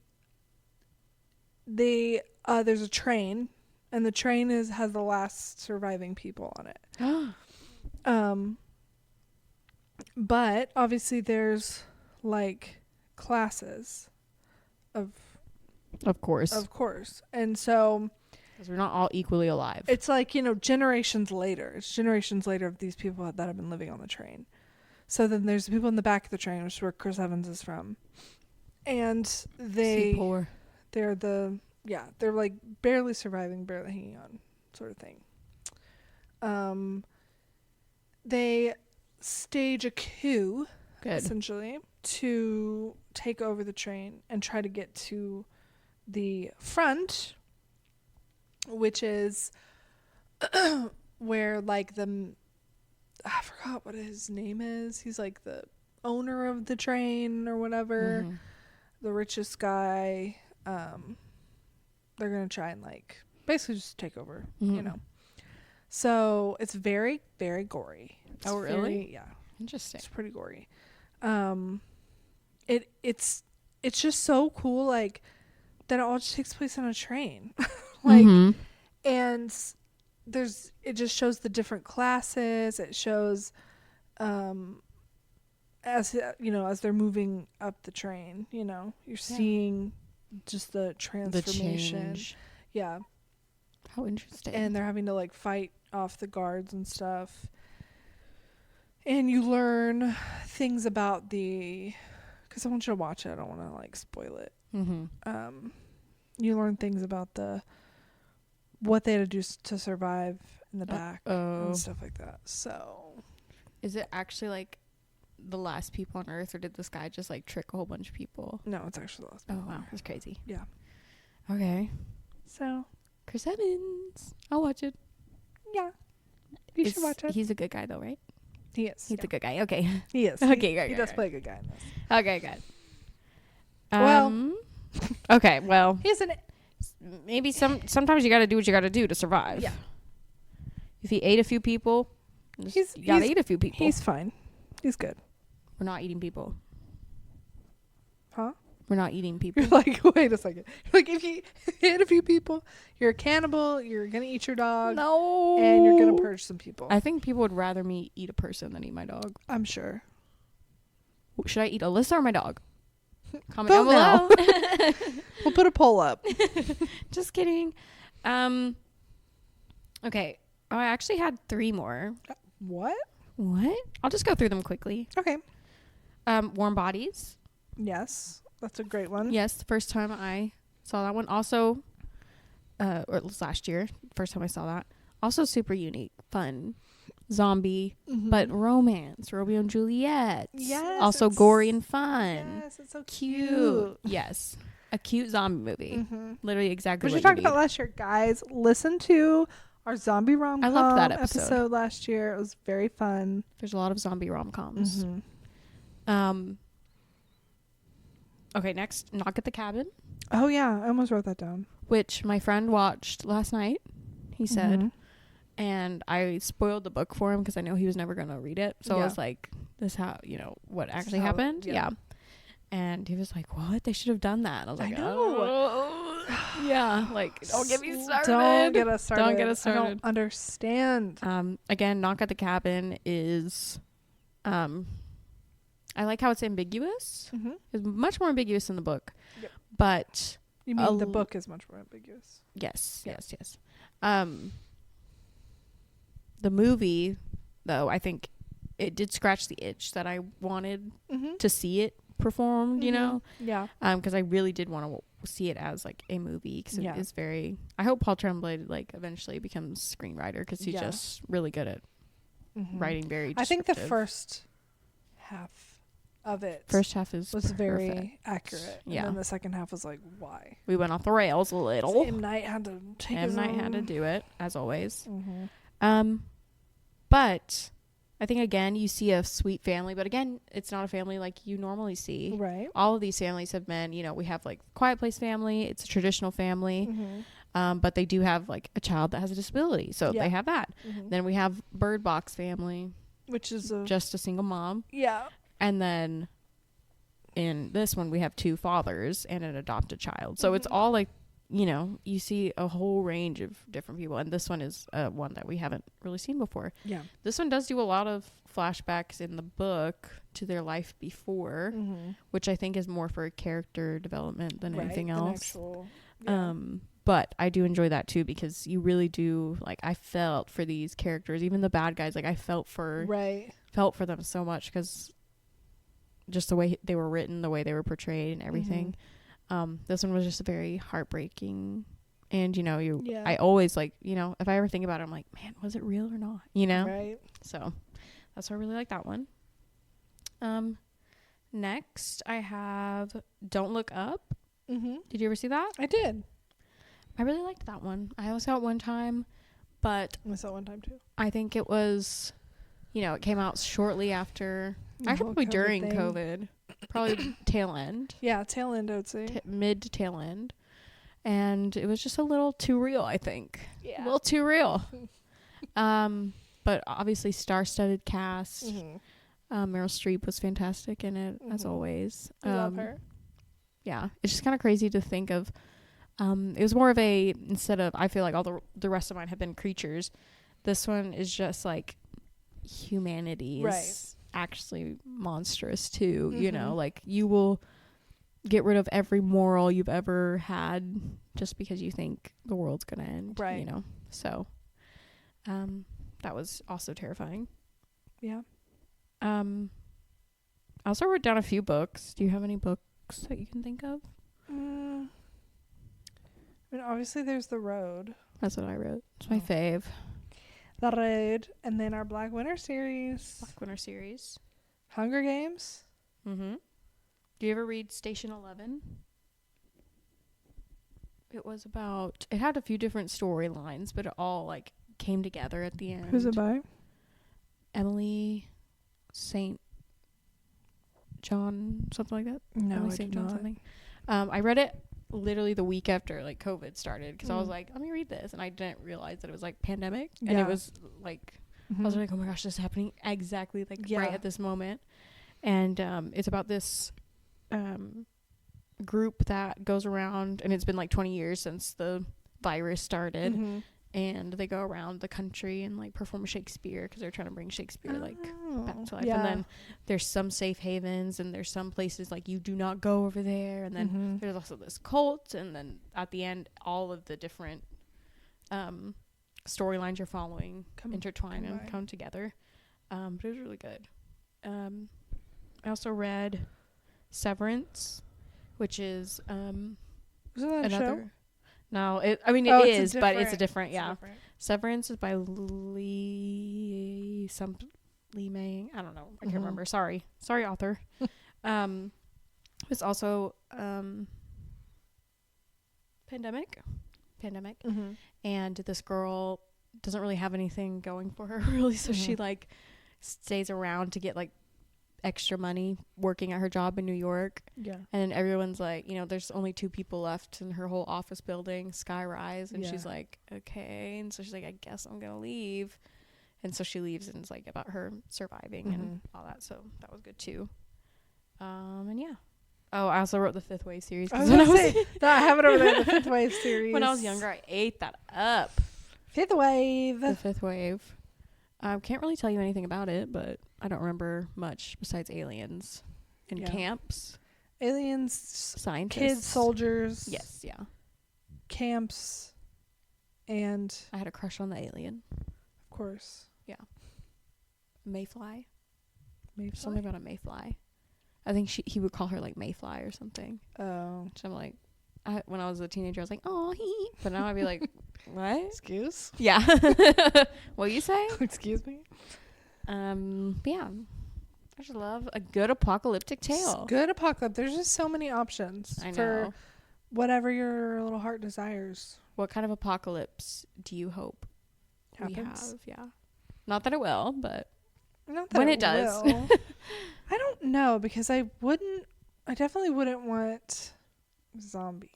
a train, and the train has the last surviving people on it. But obviously there's like classes of course, and so because we're not all equally alive. It's like generations later. It's generations later of these people that have been living on the train. So then there's the people in the back of the train, which is where Chris Evans is from. And they're they're like barely surviving, barely hanging on sort of thing. They stage a coup, essentially, to take over the train and try to get to the front, which is where like I forgot what his name is. He's like the owner of the train or whatever, the richest guy. They're gonna try and like basically just take over, you know. So it's very, very gory. It's really? Yeah. Interesting. It's pretty gory. It's just so cool, like that it all just takes place on a train. Like and it just shows the different classes. It shows as you know, as they're moving up the train, you know, you're seeing just the transformation. The change. Yeah. How interesting. And they're having to like fight off the guards and stuff. And you learn things about because I want you to watch it. I don't want to like spoil it. You learn things about what they had to do to survive in the back and stuff like that. So, is it actually like the last people on Earth, or did this guy just like trick a whole bunch of people? No, it's actually the last people. Oh wow, that's crazy. Yeah. Okay. So, Chris Evans, I'll watch it. Yeah, you should watch it. He's a good guy though, right? He is. He's a good guy. Okay. He is. Okay, He does play a good guy in this. Okay, good. Well. Okay, well. He's maybe sometimes you got to do what you got to do to survive. Yeah. If he ate a few people, you got to eat a few people. He's fine. He's good. We're not eating people. Huh? We're not eating people. You're like, wait a second. Like, if you hit a few people, you're a cannibal, you're going to eat your dog. No. And you're going to purge some people. I think people would rather me eat a person than eat my dog. I'm sure. Should I eat Alyssa or my dog? Comment down below. We'll put a poll up. Just kidding. Okay. Oh, I actually had 3 more. What? I'll just go through them quickly. Okay. Warm Bodies. Yes. That's a great one. Yes, the first time I saw that one. Also, or it was last year, first time I saw that. Also super unique, fun, zombie, but romance, Romeo and Juliet. Yes. Also gory and fun. Yes, it's so cute. Yes. A cute zombie movie. Literally exactly what you talked about last year. Guys, listen to our zombie rom-com I loved that episode last year. It was very fun. There's a lot of zombie rom-coms. Okay, next, Knock at the Cabin. Oh, yeah. I almost wrote that down. Which my friend watched last night, he said. And I spoiled the book for him because I know he was never going to read it. So I was like, this is how, what actually happened? Yeah. And he was like, what? They should have done that. I was like, I know. Oh. Yeah. Like, don't get me started. Don't get us started. Don't get us started. I don't understand. Again, Knock at the Cabin is... I like how it's ambiguous. It's much more ambiguous in the book. Yep. But... You mean the book is much more ambiguous? Yes. Yeah. Yes. The movie, though, I think it did scratch the itch that I wanted to see it performed, you know? Yeah. Because I really did want to see it as, like, a movie. Because it is very... I hope Paul Tremblay, like, eventually becomes screenwriter. Because he's just really good at writing very descriptive. I think the first half of it was very accurate. Yeah. And then the second half was like, why? We went off the rails a little. M. Night had to take M. Night had to do it, as always. But I think, again, you see a sweet family. But, again, it's not a family like you normally see. Right. All of these families have been, we have, like, Quiet Place family. It's a traditional family. But they do have, like, a child that has a disability. So they have that. Then we have Bird Box family. Which is just a single mom. Yeah. And then in this one, we have 2 fathers and an adopted child. So it's all like, you see a whole range of different people. And this one is one that we haven't really seen before. Yeah. This one does do a lot of flashbacks in the book to their life before, which I think is more for character development than anything else. But I do enjoy that too, because you really do, like, I felt for these characters, even the bad guys. Like, I felt for them so much, because just the way they were written, the way they were portrayed, and everything. This one was just very heartbreaking. And, you know, I always, like, you know, if I ever think about it, I'm like, man, was it real or not? You know? Right. So that's why I really like that one. Next, I have Don't Look Up. Did you ever see that? I did. I really liked that one. I only saw it one time, but I saw it one time too. I think it was, you know, it came out shortly after, actually probably during COVID, probably tail end. Yeah, tail end, I would say. Mid to tail end. And it was just a little too real, I think. Yeah. A little too real. But obviously star-studded cast. Meryl Streep was fantastic in it, as always. I love her. Yeah, it's just kind of crazy to think of. It was more of a, instead of, I feel like all the rest of mine have been creatures, this one is just like humanity is actually monstrous too. You know, like, you will get rid of every moral you've ever had just because you think the world's gonna end. Right. You know, so that was also terrifying. Yeah. I also wrote down a few books. Do you have any books that you can think of? I mean, obviously there's The Road. That's what I wrote. It's my fave. The Road. And then our Black Winter series. Hunger Games. Do you ever read Station 11? It was about, it had a few different storylines, but it all, like, came together at the end. Who's it by? Emily St. John, something like that? No, Emily St. John something. I read it literally the week after, like, COVID started, because I was like, let me read this, and I didn't realize that it was, like, pandemic, and it was like, I was like, oh my gosh, this is happening exactly, like, right at this moment. And it's about this group that goes around, and it's been like 20 years since the virus started, and they go around the country and, like, perform Shakespeare, because they're trying to bring Shakespeare like back to life. And then there's some safe havens, and there's some places like you do not go over there, and then there's also this cult, and then at the end all of the different storylines you're following intertwine and come together. But it was really good. I also read Severance, which is Isn't that another a show? No, it is, but it's a different, Severance is by Lee Mang. I don't know. I can't remember. Sorry, author. It's also pandemic, and this girl doesn't really have anything going for her really, so she, like, stays around to get, like, extra money working at her job in New York. And then everyone's like, you know, there's only 2 people left in her whole office building, skyrise, and she's like, okay. And so she's like, I guess I'm gonna leave. And so she leaves, and it's like about her surviving and all that. So that was good too. And yeah. Oh, I also wrote the Fifth Wave series. I have it over there, the Fifth Wave series. When I was younger, I ate that up. Fifth Wave. The Fifth Wave. I can't really tell you anything about it, but I don't remember much besides aliens and camps. Aliens, scientists, kids, soldiers. Yes, yeah. Camps, and I had a crush on the alien. Of course. Yeah. Mayfly. Something about a mayfly. I think he would call her, like, Mayfly or something. Oh. So I'm like, when I was a teenager, I was like, oh, he. But now I'd be like, what? Excuse? Yeah. What you say? Excuse me? But yeah. I just love a good apocalyptic tale. Good apocalypse. There's just so many options. I know. For whatever your little heart desires. What kind of apocalypse do you hope happens? We have? Yeah. Not that it will, but not that when it does. I don't know, because I definitely wouldn't want zombie.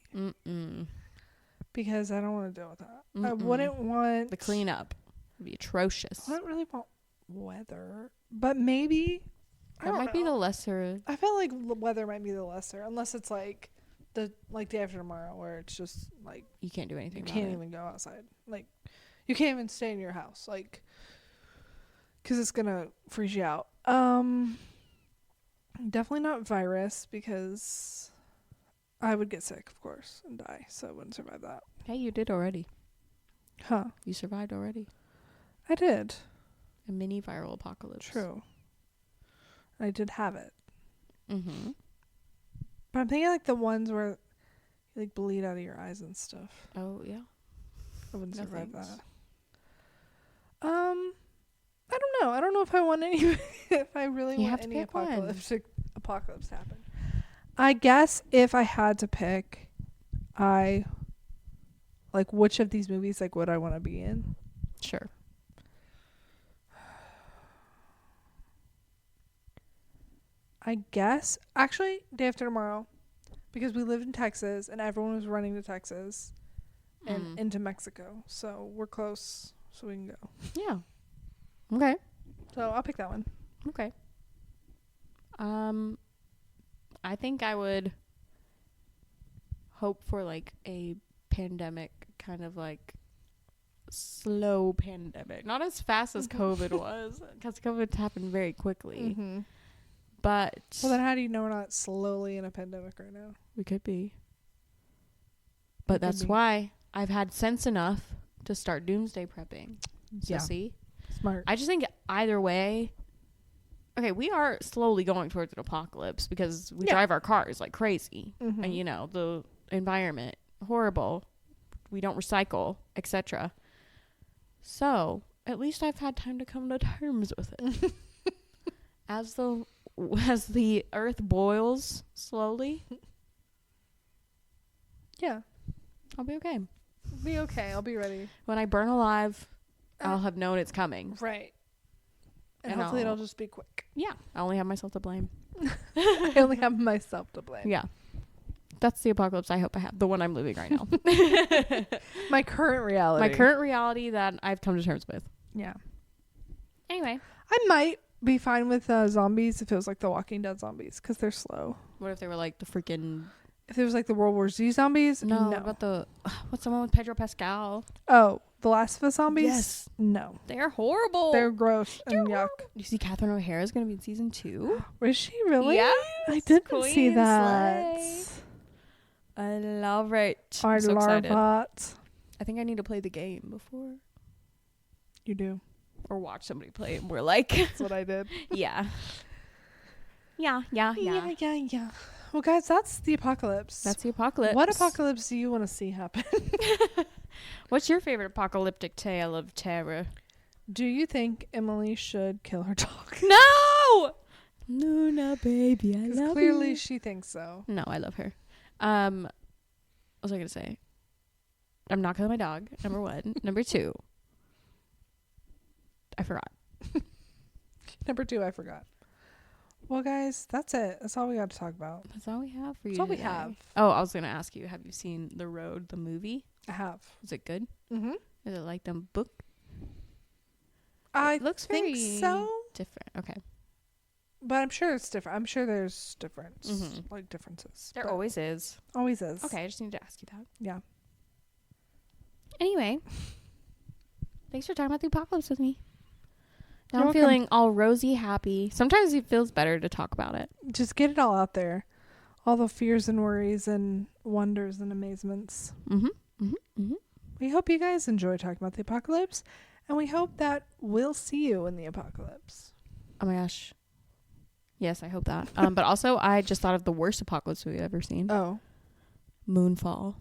Because I don't want to deal with that. I wouldn't want the cleanup. It'd be atrocious. I don't really want weather, but maybe that might be the lesser. I feel like weather might be the lesser, unless it's like day after tomorrow, where it's just like you can't do anything. You can't even go outside. Like, you can't even stay in your house, like, because it's gonna freeze you out. Definitely not virus, because I would get sick, of course, and die, so I wouldn't survive that. Hey, you did already. Huh. You survived already. I did. A mini viral apocalypse. True. I did have it. Mm-hmm. But I'm thinking like the ones where you like bleed out of your eyes and stuff. Oh, yeah. I wouldn't No survive thanks. that. I don't know. I don't know if I want any if I really You want have to any pick one. apocalypse to happen. I guess if I had to pick, I like which of these movies like would I want to be in? Sure. I guess actually day after tomorrow, because we live in Texas and everyone was running to Texas and into Mexico, so we're close, so we can go. Yeah. Okay. So I'll pick that one. Okay. I think I would hope for like a pandemic, kind of like slow pandemic, not as fast as COVID was, because COVID happened very quickly. Mm-hmm. But Well, then how do you know we're not slowly in a pandemic right now? we could be. But that's why I've had sense enough to start doomsday prepping. So see, Smart. I just think either way. Okay, we are slowly going towards an apocalypse because we drive our cars like crazy, Mm-hmm. and you know the environment horrible. We don't recycle, etc. So at least I've had time to come to terms with it. As the earth boils slowly, Yeah. I'll be okay. Be okay. I'll be ready. When I burn alive, I'll have known it's coming. Right. And And hopefully I'll- it'll just be quick. Yeah, I only have myself to blame. I only have myself to blame. Yeah. That's the apocalypse I hope I have. The one I'm living right now. My current reality. My current reality that I've come to terms with. Yeah. Anyway. I might be fine with zombies if it was like the Walking Dead zombies, because they're slow. What if they were like the freaking... If it was like the World War Z zombies, No, no. about the... What's the one with Pedro Pascal? Oh, the Last of Us zombies? Yes. No. They're horrible. They're gross and yuck. You see Catherine O'Hara is going to be in season 2? Was she really? Yes, I didn't Queen see that. Slay. I love it. I I'm so love excited. that. I think I need to play the game before. You do. Or watch somebody play it more like... That's what I did. Yeah. Yeah. Yeah. Well, guys, that's the apocalypse. That's the apocalypse. What apocalypse do you want to see happen? What's your favorite apocalyptic tale of terror? Do you think Emily should kill her dog? No! Luna, baby, I love Clearly you. she thinks so. No, I love her. What was I going to say? I'm not killing my dog, number 1. Number 2. I forgot. Number 2, I forgot. Well, guys, that's it. That's all we got to talk about. That's all we have for you That's all we today. have. Oh, I was going to ask you, have you seen The Road, the movie? I have. Is it good? Mm-hmm. Is it like the book? I looks think very so, different. Okay. but I'm sure it's different. I'm sure there's difference, Mhm. like differences. There but always is. always is. Okay, I just need to ask you that. Yeah. Anyway, thanks for talking about the apocalypse with me. Now You're I'm welcome. feeling all rosy happy. Sometimes it feels better to talk about it. Just get it all out there. All the fears and worries and wonders and amazements. We hope you guys enjoy talking about the apocalypse, and we hope that we'll see you in the apocalypse. Oh my gosh. Yes, I hope that. But also, I just thought of the worst apocalypse we've ever seen. Oh. Moonfall.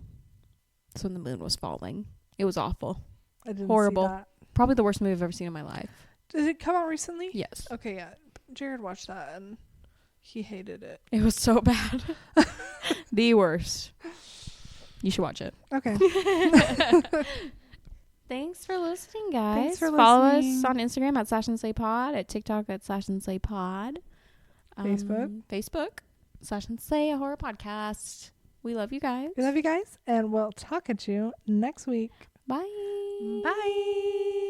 That's when the moon was falling. It was awful. I didn't Horrible. see that. Probably the worst movie I've ever seen in my life. Did it come out recently? Yes. Okay, yeah. Jared watched that and he hated it. It was so bad. The worst. You should watch it. Okay. Thanks for listening, guys. Thanks for Follow listening. us on Instagram at slashandslaypod, at TikTok at slashandslaypod. Facebook, Slash&Slay, a horror podcast. We love you guys. We love you guys, and we'll talk at you next week. Bye. Bye.